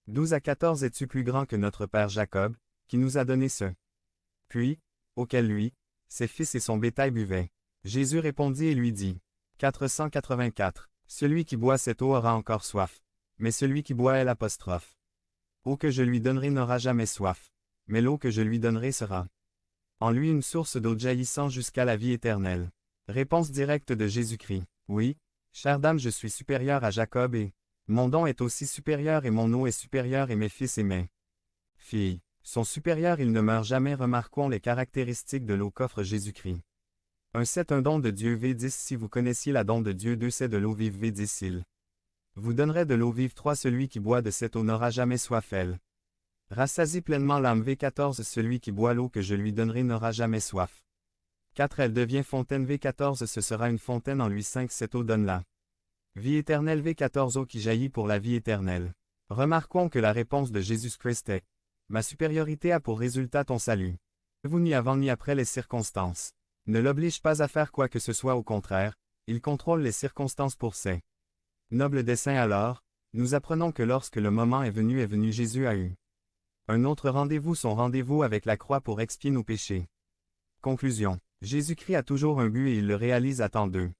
12 à 14 Es-tu plus grand que notre père Jacob, qui nous a donné ce puits, auquel lui, ses fils et son bétail buvaient? Jésus répondit et lui dit. 484. Celui qui boit cette eau aura encore soif. Mais celui qui boit l'apostrophe. Eau que je lui donnerai n'aura jamais soif. Mais l'eau que je lui donnerai sera en lui une source d'eau jaillissant jusqu'à la vie éternelle. Réponse directe de Jésus-Christ. Oui, chère dame, je suis supérieur à Jacob et mon don est aussi supérieur et mon eau est supérieure et mes fils et mes filles sont supérieurs, ils ne meurent jamais. Remarquons les caractéristiques de l'eau qu'offre Jésus-Christ. 1. C'est un don de Dieu. V10 Si vous connaissiez la don de Dieu. 2. C'est de l'eau vive. V10 Il vous donnerait de l'eau vive. 3. Celui qui boit de cette eau n'aura jamais soif. Elle rassasie pleinement l'âme. V14 Celui qui boit l'eau que je lui donnerai n'aura jamais soif. 4. Elle devient fontaine. V14 Ce sera une fontaine en lui. 5. Cette eau donne la vie éternelle. V14 Eau qui jaillit pour la vie éternelle. Remarquons que la réponse de Jésus-Christ est ma supériorité a pour résultat ton salut. Vous ni avant ni après les circonstances ne l'oblige pas à faire quoi que ce soit, au contraire, il contrôle les circonstances pour ses nobles desseins. Alors, nous apprenons que lorsque le moment est venu, Jésus a eu un autre rendez-vous, son rendez-vous avec la croix pour expier nos péchés. Conclusion. Jésus-Christ a toujours un but et il le réalise à temps d'eux.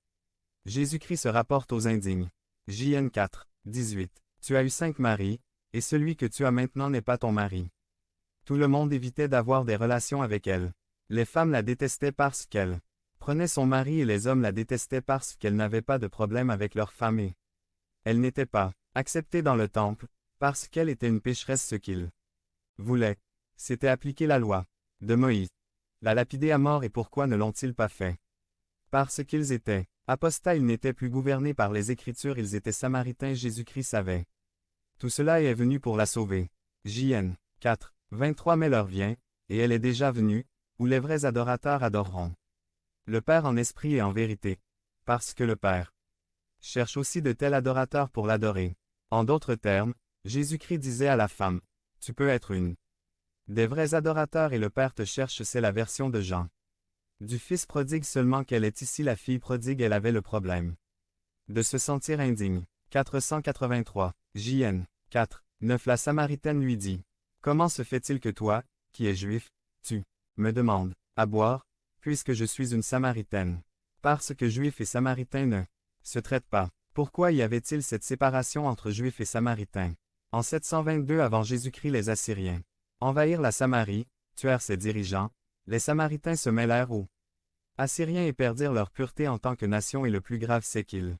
Jésus-Christ se rapporte aux indignes. JN 4, 18. Tu as eu 5 maris, et celui que tu as maintenant n'est pas ton mari. Tout le monde évitait d'avoir des relations avec elle. Les femmes la détestaient parce qu'elle prenait son mari et les hommes la détestaient parce qu'elle n'avait pas de problème avec leur femme et elle n'était pas acceptée dans le temple, parce qu'elle était une pécheresse. Ce qu'ils voulaient, c'était appliquer la loi de Moïse, la lapider à mort. Et pourquoi ne l'ont-ils pas fait? Parce qu'ils étaient apostats, ils n'étaient plus gouvernés par les Écritures, ils étaient samaritains. Jésus-Christ savait tout cela et est venu pour la sauver. JN 4, 23 Mais l'heure vient, et elle est déjà venue, où les vrais adorateurs adoreront le Père en esprit et en vérité, parce que le Père cherche aussi de tels adorateurs pour l'adorer. En d'autres termes, Jésus-Christ disait à la femme, tu peux être une des vrais adorateurs et le Père te cherche. C'est la version de Jean du Fils prodigue, seulement qu'elle est ici la fille prodigue. Elle avait le problème de se sentir indigne. 483. JN 4, 9 La Samaritaine lui dit, comment se fait-il que toi, qui es juif, tu me demandes à boire, puisque je suis une Samaritaine? Parce que Juifs et Samaritains ne se traitent pas. Pourquoi y avait-il cette séparation entre Juifs et Samaritains? En 722 avant Jésus-Christ, les Assyriens envahirent la Samarie, tuèrent ses dirigeants, les Samaritains se mêlèrent aux Assyriens et perdirent leur pureté en tant que nation, et le plus grave c'est qu'il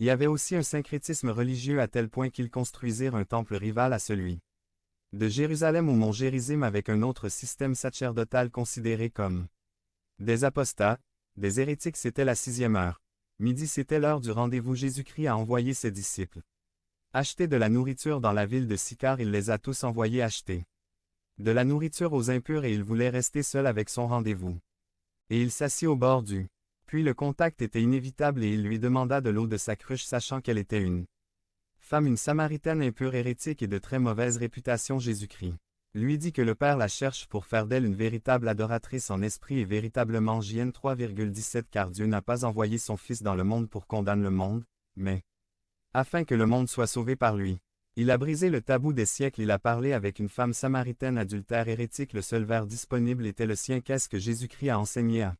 y avait aussi un syncrétisme religieux à tel point qu'ils construisirent un temple rival à celui de Jérusalem au mont Gérizim, avec un autre système sacerdotal considéré comme des apostats, des hérétiques. C'était la 6e heure. Midi, c'était l'heure du rendez-vous. Jésus-Christ a envoyé ses disciples acheter de la nourriture dans la ville de Sychar. Il les a tous envoyés acheter de la nourriture aux impurs et il voulait rester seul avec son rendez-vous. Et il s'assit au bord du puits. Le contact était inévitable et il lui demanda de l'eau de sa cruche, sachant qu'elle était une femme, une Samaritaine impure, hérétique et de très mauvaise réputation. Jésus-Christ lui dit que le Père la cherche pour faire d'elle une véritable adoratrice en esprit et véritablement. JN 3,17 Car Dieu n'a pas envoyé son Fils dans le monde pour condamner le monde, mais afin que le monde soit sauvé par lui. Il a brisé le tabou des siècles. Il a parlé avec une femme samaritaine adultère hérétique. Le seul verre disponible était le sien. Qu'est-ce que Jésus-Christ a enseigné à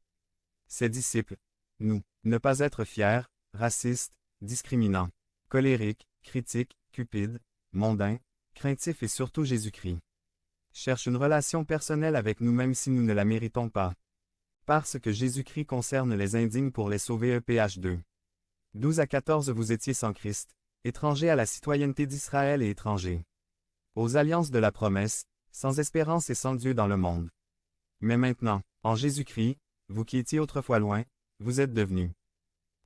ses disciples? Nous, ne pas être fiers, racistes, discriminants, colériques, critiques, cupides, mondains, craintifs et surtout Jésus-Christ cherche une relation personnelle avec nous même si nous ne la méritons pas. Parce que Jésus-Christ concerne les indignes pour les sauver. EPH 2. 12 à 14 Vous étiez sans Christ, étrangers à la citoyenneté d'Israël et étrangers aux alliances de la promesse, sans espérance et sans Dieu dans le monde. Mais maintenant, en Jésus-Christ, vous qui étiez autrefois loin, vous êtes devenus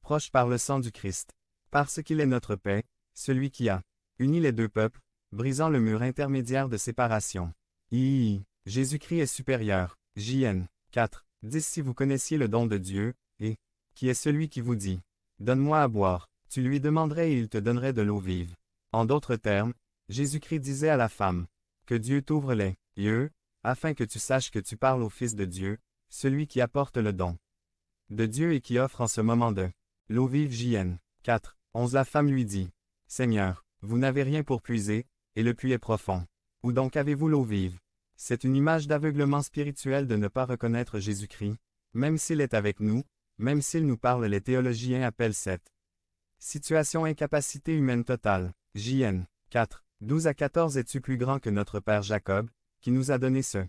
proches par le sang du Christ. Parce qu'il est notre paix, celui qui a uni les deux peuples, brisant le mur intermédiaire de séparation. Jésus-Christ est supérieur. JN 4, 10 Si vous connaissiez le don de Dieu, et qui est celui qui vous dit, donne-moi à boire, tu lui demanderais et il te donnerait de l'eau vive. En d'autres termes, Jésus-Christ disait à la femme, que Dieu t'ouvre les yeux, afin que tu saches que tu parles au Fils de Dieu, celui qui apporte le don de Dieu et qui offre en ce moment de l'eau vive. JN 4, 11 La femme lui dit, Seigneur, vous n'avez rien pour puiser, et le puits est profond. Où donc avez-vous l'eau vive? C'est une image d'aveuglement spirituel de ne pas reconnaître Jésus-Christ, même s'il est avec nous, même s'il nous parle. Les théologiens appellent cette situation incapacité humaine totale. JN 4, 12 à 14. Es-tu plus grand que notre père Jacob, qui nous a donné ce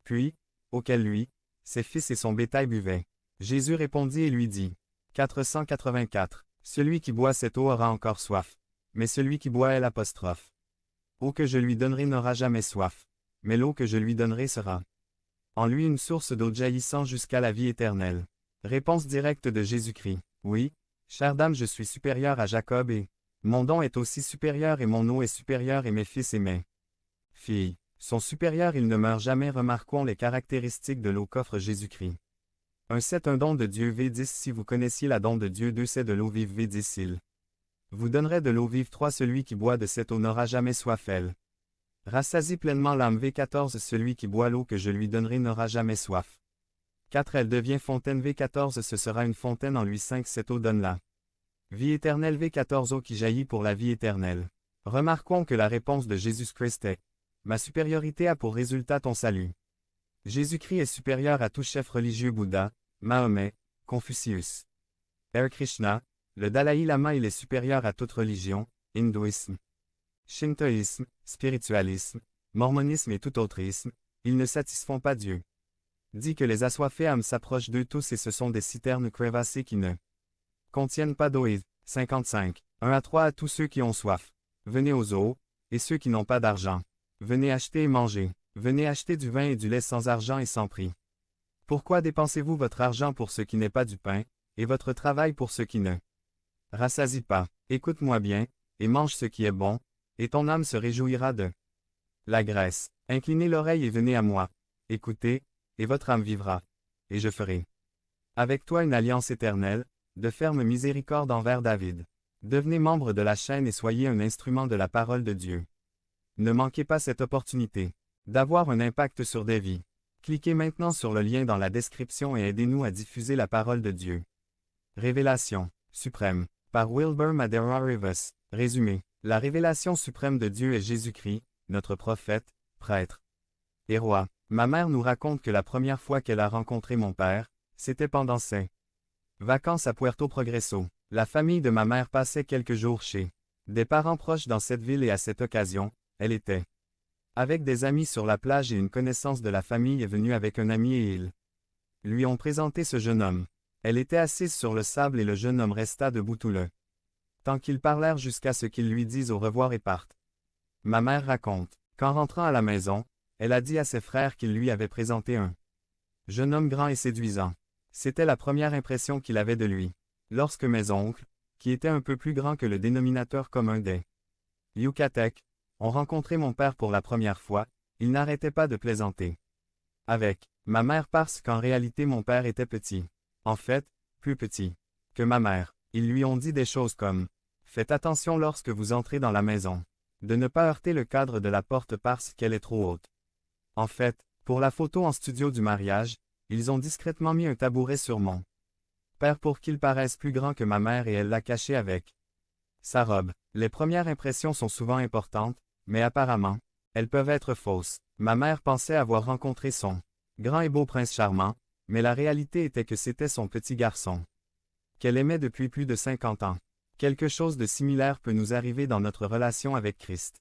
puits, auquel lui, ses fils et son bétail buvaient? Jésus répondit et lui dit. 484. Celui qui boit cette eau aura encore soif. Mais celui qui boit l'apostrophe. Eau que je lui donnerai n'aura jamais soif. Mais l'eau que je lui donnerai sera en lui une source d'eau jaillissant jusqu'à la vie éternelle. Réponse directe de Jésus-Christ. Oui, chère dame, je suis supérieur à Jacob et mon don est aussi supérieur et mon eau est supérieure et mes fils et mes filles sont supérieurs. Ils ne meurent jamais. Remarquons les caractéristiques de l'eau qu'offre Jésus-Christ. 1. C'est un don de Dieu. V10. Si vous connaissiez la don de Dieu. 2. C'est de l'eau vive. V10. Il vous donnerait de l'eau vive. 3. Celui qui boit de cette eau n'aura jamais soif. Elle rassasie pleinement l'âme. V14. Celui qui boit l'eau que je lui donnerai n'aura jamais soif. 4. Elle devient fontaine. V14. Ce sera une fontaine en lui. 5. Cette eau donne la vie éternelle. V14. Eau qui jaillit pour la vie éternelle. Remarquons que la réponse de Jésus-Christ est ma supériorité a pour résultat ton salut. Jésus-Christ est supérieur à tout chef religieux. Bouddha, Mahomet, Confucius, Hare Krishna, le Dalai Lama. Il est supérieur à toute religion, hindouisme, shintoïsme, spiritualisme, mormonisme et tout autre isme. Ils ne satisfont pas Dieu. Dit que les assoiffés âmes s'approchent d'eux tous et ce sont des citernes crevassées qui ne contiennent pas d'eau. 55. 1 à 3. À tous ceux qui ont soif. Venez aux eaux, et ceux qui n'ont pas d'argent. Venez acheter et manger. Venez acheter du vin et du lait sans argent et sans prix. Pourquoi dépensez-vous votre argent pour ce qui n'est pas du pain, et votre travail pour ce qui ne rassasie pas? Écoute-moi bien, et mange ce qui est bon, et ton âme se réjouira de la graisse. Inclinez l'oreille et venez à moi. Écoutez, et votre âme vivra. Et je ferai avec toi une alliance éternelle, de ferme miséricorde envers David. Devenez membre de la chaîne et soyez un instrument de la parole de Dieu. Ne manquez pas cette opportunité d'avoir un impact sur des vies. Cliquez maintenant sur le lien dans la description et aidez-nous à diffuser la parole de Dieu. Révélation suprême par Wilbur Madera Rivas. Résumé. La révélation suprême de Dieu est Jésus-Christ, notre prophète, prêtre et roi. Ma mère nous raconte que la première fois qu'elle a rencontré mon père, c'était pendant ses vacances à Puerto Progreso. La famille de ma mère passait quelques jours chez des parents proches dans cette ville et à cette occasion, elle était avec des amis sur la plage et une connaissance de la famille est venue avec un ami et ils lui ont présenté ce jeune homme. Elle était assise sur le sable et le jeune homme resta debout tout le temps qu'ils parlèrent jusqu'à ce qu'ils lui disent au revoir et partent. Ma mère raconte qu'en rentrant à la maison, elle a dit à ses frères qu'il lui avait présenté un jeune homme grand et séduisant. C'était la première impression qu'il avait de lui. Lorsque mes oncles, qui étaient un peu plus grands que le dénominateur commun des Yucatèques, ont rencontré mon père pour la première fois, ils n'arrêtaient pas de plaisanter avec ma mère parce qu'en réalité mon père était petit. En fait, plus petit que ma mère. Ils lui ont dit des choses comme « Faites attention lorsque vous entrez dans la maison. De ne pas heurter le cadre de la porte parce qu'elle est trop haute. » En fait, pour la photo en studio du mariage, ils ont discrètement mis un tabouret sur mon père pour qu'il paraisse plus grand que ma mère et elle l'a caché avec sa robe. Les premières impressions sont souvent importantes, mais apparemment, elles peuvent être fausses. Ma mère pensait avoir rencontré son grand et beau prince charmant, mais la réalité était que c'était son petit garçon qu'elle aimait depuis plus de 50 ans. Quelque chose de similaire peut nous arriver dans notre relation avec Christ.